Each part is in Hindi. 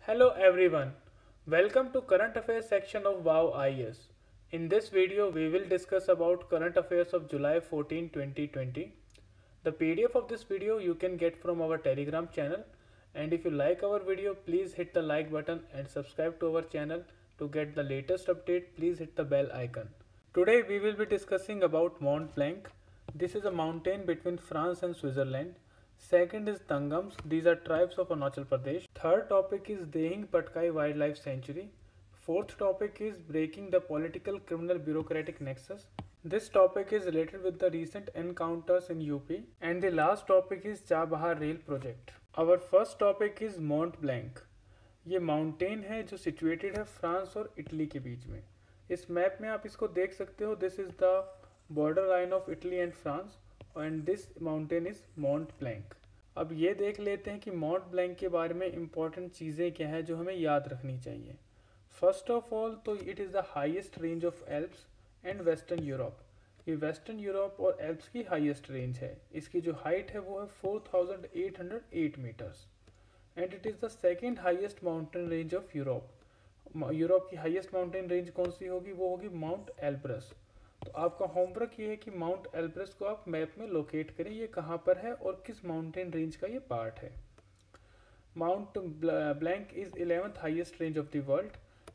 Hello everyone, welcome to current affairs section of WOW IS. In this video we will discuss about current affairs of July 14, 2020. The PDF of this video you can get from our Telegram channel, and if you like our video please hit the like button and subscribe to our channel to get the latest update. Please hit the bell icon. Today we will be discussing about Mont Blanc. This is a mountain between France and Switzerland. Second is Tangams. These are tribes of Arunachal Pradesh. Third topic is Dehing Patkai Wildlife Sanctuary. Fourth topic is breaking the political criminal bureaucratic nexus. This topic is related with the recent encounters in UP. And the last topic is Chabahar Rail Project. Our first topic is Mont Blanc. ये माउंटेन है जो सिचुएटेड है फ्रांस और इटली के बीच में. इस मैप में आप इसको देख सकते हो. This is the border line of Italy and France and this mountain is मॉन्ट blank. अब ये देख लेते हैं कि मॉन्ट ब्लैंक के बारे में इंपॉर्टेंट चीज़ें क्या है जो हमें याद रखनी चाहिए. फर्स्ट ऑफ ऑल तो it is the highest range of Alps and western Europe. ये वेस्टर्न यूरोप और एल्प्स की हाईएस्ट रेंज है. इसकी जो हाइट है वो है 4808 metres and it is the second highest mountain range of Europe. Europe की हाईएस्ट माउंटेन रेंज कौन सी होगी? वो होगी माउंट एल्ब्रस. तो आपका होमवर्क ये है कि माउंट एल्ब्रस को आप मैप में लोकेट करें, ये कहाँ पर है और किस माउंटेन रेंज का ये पार्ट है. Mount Blanc is 11th highest range of the world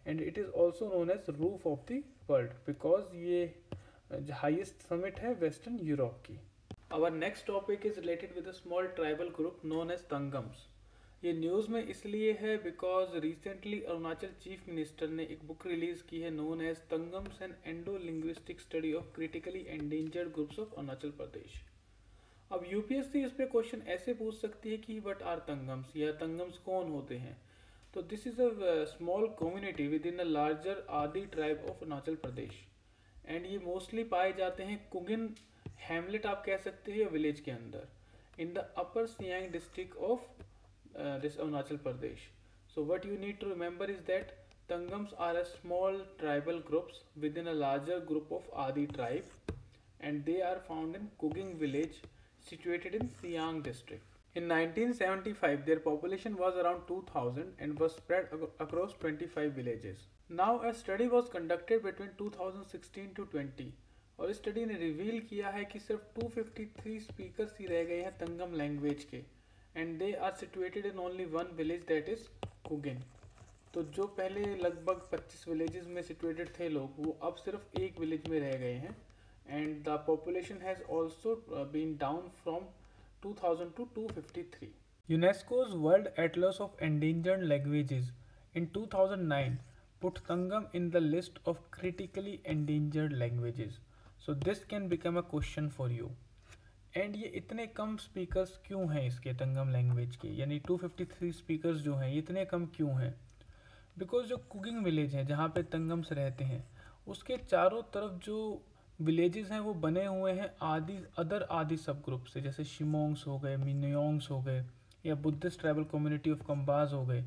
and it is also known as roof of the world because ये हाईएस्ट समिट है वेस्टर्न यूरोप की. Our next topic is related with a small tribal group known as Tangams. ये न्यूज़ में इसलिए है because recently Arunachal chief minister ने एक बुक रिलीज की है known as Tangams and ethnolinguistic study of critically endangered groups of Arunachal प्रदेश. अब यूपीएससी इस पे क्वेश्चन ऐसे पूछ सकती है कि व्हाट आर तंगम्स या तंगम्स कौन होते हैं. तो this is a small community within a larger Adi tribe of Arunachal Pradesh and ये मोस्टली पाए जाते हैं कुगिन हैमलेट आप कह सकते हैं विलेज के अंदर in the upper Siang district of this Arunachal Pradesh. So what you need to remember is that Tangams are a small tribal groups within a larger group of Adi tribe and they are found in Kuging village situated in Siang district. In 1975 their population was around 2000 and was spread across 25 villages. Now a study was conducted between 2016 to 20 और इस स्टडी ने रिवील किया है कि सिर्फ 253 स्पीकर्स ही रह गए हैं तंगम लैंग्वेज के and they are situated in only one village that is Kugin. तो जो पहले लगभग 25 विलेजेस में सिचुएटेड थे लोग वो अब सिर्फ एक विलेज में रह गए हैं and the population has also been down from 2000 to 253. UNESCO's world atlas of endangered languages in 2009 put Tangam in the list of critically endangered languages. So this can become a question for you. And ये इतने कम स्पीकर्स क्यों हैं इसके तंगम लैंग्वेज के, यानी 253 स्पीकर्स जो हैं इतने कम क्यों हैं? बिकॉज जो कुकिंग विलेज हैं जहाँ पे तंगम्स रहते हैं उसके चारों तरफ जो विलेजेस हैं वो बने हुए हैं आदि सब ग्रुप से, जैसे शिमोंग्स हो गए, मिनियोंग्स हो गए या बुद्धिस्ट ट्राइबल कम्युनिटी ऑफ कंबाज हो गए.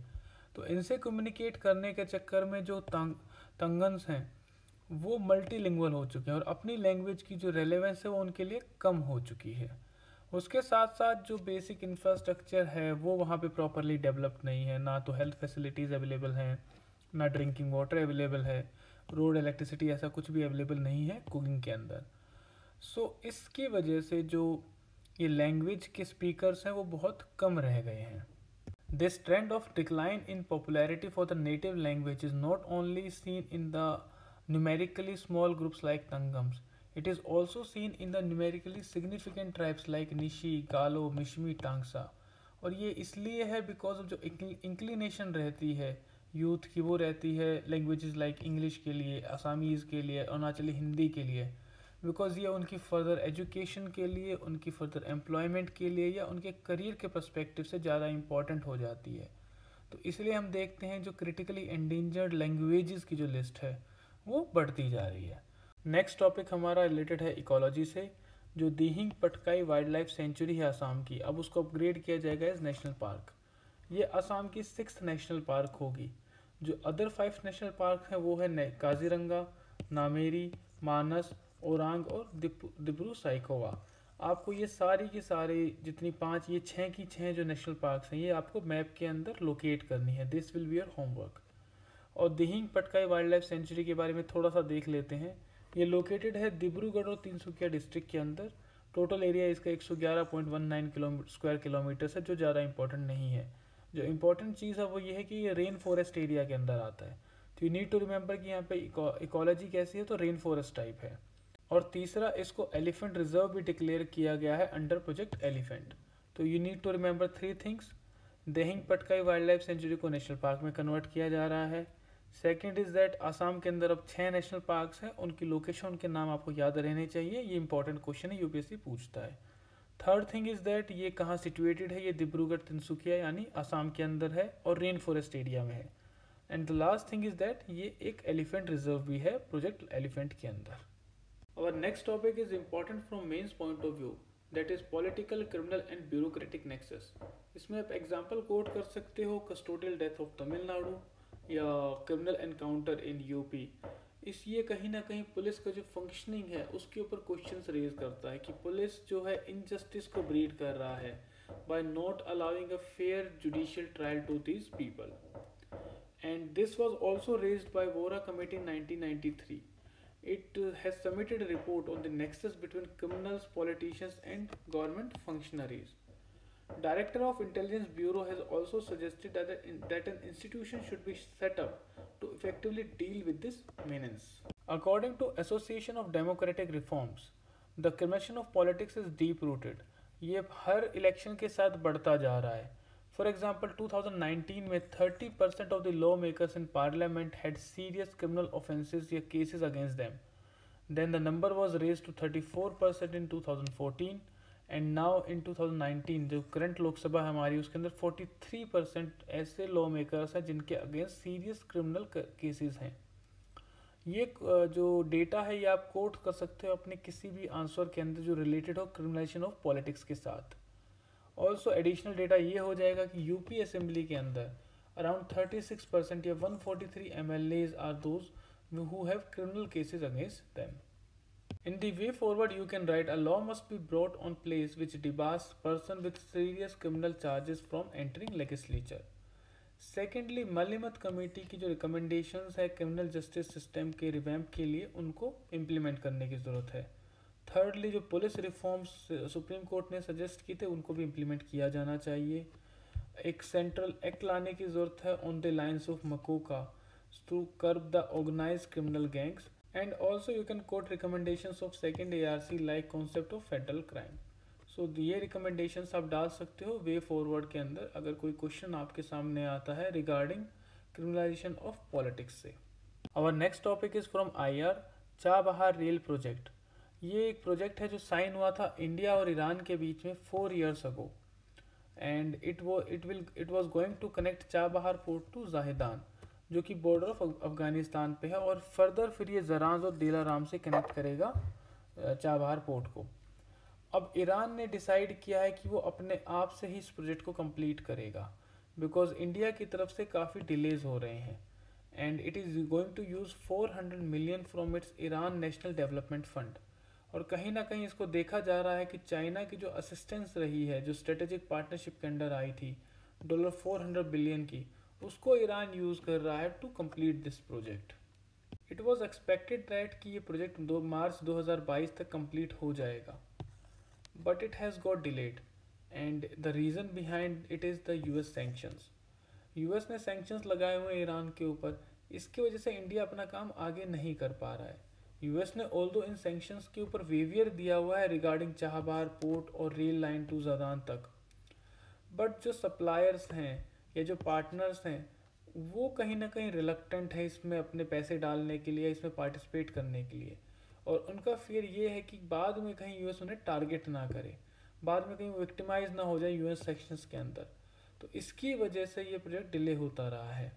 तो इनसे कम्युनिकेट करने के चक्कर में जो तंगन्स हैं वो मल्टीलिंगुअल हो चुके हैं और अपनी लैंग्वेज की जो रेलेवेंस है वो उनके लिए कम हो चुकी है. उसके साथ साथ जो बेसिक इंफ्रास्ट्रक्चर है वो वहाँ पे प्रॉपरली डेवलप्ड नहीं है. ना तो हेल्थ फैसिलिटीज़ अवेलेबल हैं, ना ड्रिंकिंग वाटर अवेलेबल है, रोड इलेक्ट्रिसिटी ऐसा कुछ भी अवेलेबल नहीं है कुकिंग के अंदर. सो इसकी वजह से जो ये लैंग्वेज के स्पीकर्स हैं वो बहुत कम रह गए हैं. This trend of decline in popularity for the native language is not only seen in the numerically small groups like Tangams. It is also seen in the numerically significant tribes like Nishi, Galo, Mishmi, Tangsa. और ये इसलिए है बिकॉज ऑफ जो इंक्लिनेशन रहती है यूथ की वो रहती है लैंग्वेजेस लाइक इंग्लिश के लिए, आसामीज़ के लिए, अरुणाचली हिंदी के लिए, बिकॉज ये उनकी फर्दर एजुकेशन के लिए, उनकी फर्दर एम्प्लॉयमेंट के लिए या उनके करियर के पर्सपेक्टिव से ज़्यादा इंपॉर्टेंट हो जाती है. तो इसलिए हम देखते हैं जो क्रिटिकली एंडेंजर्ड लैंग्वेजेस की जो लिस्ट है वो बढ़ती जा रही है. नेक्स्ट टॉपिक हमारा रिलेटेड है इकोलॉजी से. जो Dihing Patkai wildlife century है असम की, अब उसको अपग्रेड किया जाएगा एज नेशनल पार्क. ये असम की 6th नेशनल पार्क होगी. जो अदर 5 नेशनल पार्क हैं वो है काजीरंगा, नामेरी, मानस, ओरांग और दिब्रू साइखोवा. आपको ये सारी की सारी जितनी 5 ये 6 की 6 जो नेशनल पार्क्स हैं ये आपको मैप के अंदर लोकेट करनी है। This will be your homework. और Dihing Patkai wildlife sanctuary के बारे में थोड़ा सा देख लेते हैं। ये लोकेटेड है डिब्रूगढ़ और तिनसुकिया डिस्ट्रिक्ट के अंदर। टोटल एरिया इसका 111.19 स्क्वायर किलोमीटर है, जो ज़्यादा इंपॉर्टेंट नहीं है। जो इंपॉर्टेंट चीज़ है वो ये है कि ये रेन फॉरेस्ट एरिया के अंदर आता है। तो यू नीड टू रिमेंबर कि यहाँ पे इकोलॉजी कैसी है, तो रेन फॉरेस्ट टाइप है। और तीसरा, इसको एलिफेंट रिजर्व भी डिक्लेयर किया गया है अंडर प्रोजेक्ट एलिफेंट। तो you need to remember 3 things. Dihing Patkai wildlife sanctuary को नेशनल पार्क में कन्वर्ट किया जा रहा है। सेकेंड इज़ दैट आसाम के अंदर अब 6 नेशनल पार्क्स हैं, उनकी लोकेशन, उनके नाम आपको याद रहने चाहिए। ये इंपॉर्टेंट क्वेश्चन है, यूपीएससी पूछता है। थर्ड थिंग इज़ दैट ये कहाँ सिचुएटेड है, ये डिब्रूगढ़ तिनसुकिया यानी आसाम के अंदर है और रेन फॉरेस्ट एरिया में है। And the last thing is that ये एक एलिफेंट रिजर्व भी है प्रोजेक्ट एलिफेंट के अंदर। Our next topic is important from mains point of view, that is political, criminal and bureaucratic nexus। इसमें आप एग्जाम्पल कोट कर सकते हो कस्टोडियल डेथ ऑफ तमिलनाडु या क्रिमिनल एनकाउंटर इन यूपी। इस ये कहीं ना कहीं पुलिस का जो फंक्शनिंग है उसके ऊपर क्वेश्चंस रेज करता है कि पुलिस जो है इनजस्टिस को ब्रीड कर रहा है by not allowing a fair judicial trial to these people. And this was also raised by Vohra committee in 1993। It has submitted a report on the nexus between criminals, politicians, and government functionaries. Director of Intelligence Bureau has also suggested that an institution should be set up to effectively deal with this menace. According to Association of Democratic Reforms, the corruption of politics is deep rooted. ये हर इलेक्शन के साथ बढ़ता जा रहा है। For example, 2019 में 30% of the lawmakers in parliament had serious criminal offences या cases against them. Then the number was raised to 34% in 2014 and now in 2019 जो करंट लोकसभा हमारी उसके अंदर 43% ऐसे lawmakers हैं जिनके अगेंस्ट serious criminal cases हैं। ये जो डेटा है ये आप कोट कर सकते हो अपने किसी भी आंसर के अंदर जो रिलेटेड हो क्रिमिनलाइजेशन ऑफ पॉलिटिक्स के साथ। ऑल्सो एडिशनल डेटा ये हो जाएगा कि यूपी असेंबली के अंदर अराउंड 36% या 143 MLAs are those who have criminal cases against them. In the way forward, you can write a law must be brought on place which debars person with serious criminal charges from entering legislature. Secondly, Malimath committee की जो रिकमेंडेशंस है क्रिमिनल जस्टिस सिस्टम के रिवैम्प के लिए उनको इम्प्लीमेंट करने की ज़रूरत है। थर्डली, जो पुलिस रिफॉर्म्स सुप्रीम कोर्ट ने सजेस्ट किए थे उनको भी इम्प्लीमेंट किया जाना चाहिए। एक सेंट्रल एक्ट लाने की ज़रूरत है on the lines of MCOCA to curb the organise criminal gangs. And also you can quote recommendations of second ARC like concept of federal crime. So ये रिकमेंडेशंस आप डाल सकते हो वे फॉरवर्ड के अंदर अगर कोई क्वेश्चन आपके सामने आता है रिगार्डिंग क्रिमिनलाइजेशन ऑफ पॉलिटिक्स से। Our next topic is from IR Chabahar rail project. ये एक प्रोजेक्ट है जो साइन हुआ था इंडिया और ईरान के बीच में 4 years ago and it was going to connect Chabahar port to Zahedan जो कि बॉर्डर ऑफ अफगानिस्तान पे है और फर्दर फिर ये जराज और दिलाराम से कनेक्ट करेगा चाबहार पोर्ट को। अब ईरान ने डिसाइड किया है कि वो अपने आप से ही इस प्रोजेक्ट को कंप्लीट करेगा बिकॉज इंडिया की तरफ से काफ़ी डिलेज हो रहे हैं and it is going to use 400 million from its Iran national development fund. और कहीं ना कहीं इसको देखा जा रहा है कि चाइना की जो असिस्टेंस रही है जो स्ट्रेटेजिक पार्टनरशिप के अंडर आई थी $400 billion की, उसको ईरान यूज़ कर रहा है to complete this project. It was expected that कि ये प्रोजेक्ट मार्च 2022 तक कंप्लीट हो जाएगा but it has got delayed and the reason behind it is the US sanctions. US ने सैंक्शंस लगाए हुए हैं ईरान के ऊपर, इसकी वजह से इंडिया अपना काम आगे नहीं कर पा रहा है। US ने ऑल्दो इन सैंक्शंस के ऊपर वेवियर दिया हुआ है रिगार्डिंग चाबहार पोर्ट और रेल लाइन टू जादान तक, बट जो सप्लायर्स हैं या जो पार्टनर्स हैं वो कहीं ना कहीं रिलक्टेंट है इसमें अपने पैसे डालने के लिए, इसमें पार्टिसिपेट करने के लिए। और उनका फियर ये है कि बाद में कहीं US उन्हें टारगेट ना करे, बाद में कहीं विक्टिमाइज ना हो जाए US सेक्शंस के अंदर। तो इसकी वजह से ये प्रोजेक्ट डिले होता रहा है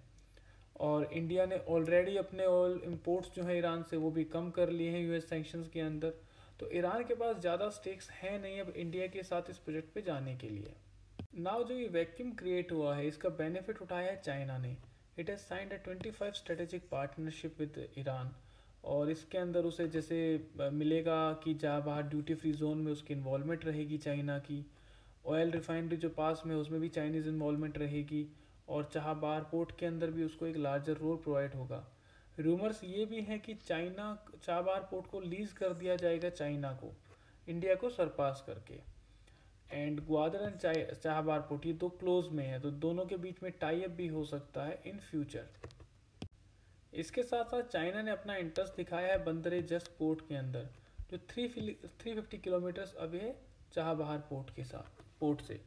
और इंडिया ने ऑलरेडी अपने ऑल इम्पोर्ट्स जो है ईरान से वो भी कम कर लिए हैं US सैंक्शंस के अंदर। तो ईरान के पास ज़्यादा स्टेक्स हैं नहीं अब इंडिया के साथ इस प्रोजेक्ट पे जाने के लिए। नाउ जो ये वैक्यूम क्रिएट हुआ है इसका बेनिफिट उठाया है चाइना ने। It has signed a 25 strategic partnership with Iran और इसके अंदर उसे जैसे मिलेगा कि जहाँ बाहर ड्यूटी फ्री जोन में उसकी इन्वॉल्वमेंट रहेगी चाइना की, ऑयल रिफाइनरी जो पास में उसमें भी चाइनीज़ इन्वॉल्वमेंट रहेगी, और चाबहार पोर्ट के अंदर भी उसको एक लार्जर रोल प्रोवाइड होगा। रूमर्स ये भी हैं कि चाइना चाबहार पोर्ट को लीज कर दिया जाएगा चाइना को, इंडिया को सरपास करके। And Gwadar and Chabahar port ये दो क्लोज में है, तो दोनों के बीच में टाई अप भी हो सकता है इन फ्यूचर। इसके साथ साथ चाइना ने अपना इंटरेस्ट दिखाया है बंदर जस्ट पोर्ट के अंदर, जो 350 किलोमीटर्स अवे है चाबहार पोर्ट के साथ पोर्ट से।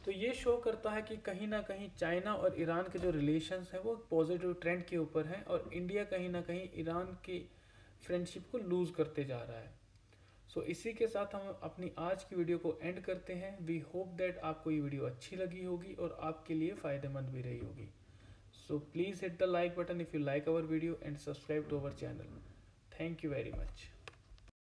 तो ये शो करता है कि कहीं ना कहीं चाइना और ईरान के जो रिलेशंस हैं वो पॉजिटिव ट्रेंड के ऊपर हैं, और इंडिया कहीं ना कहीं ईरान की फ्रेंडशिप को लूज़ करते जा रहा है। सो इसी के साथ हम अपनी आज की वीडियो को एंड करते हैं। वी होप दैट आपको ये वीडियो अच्छी लगी होगी और आपके लिए फ़ायदेमंद भी रही होगी। So please hit the like button if you like our video and subscribe to our channel. Thank you very much.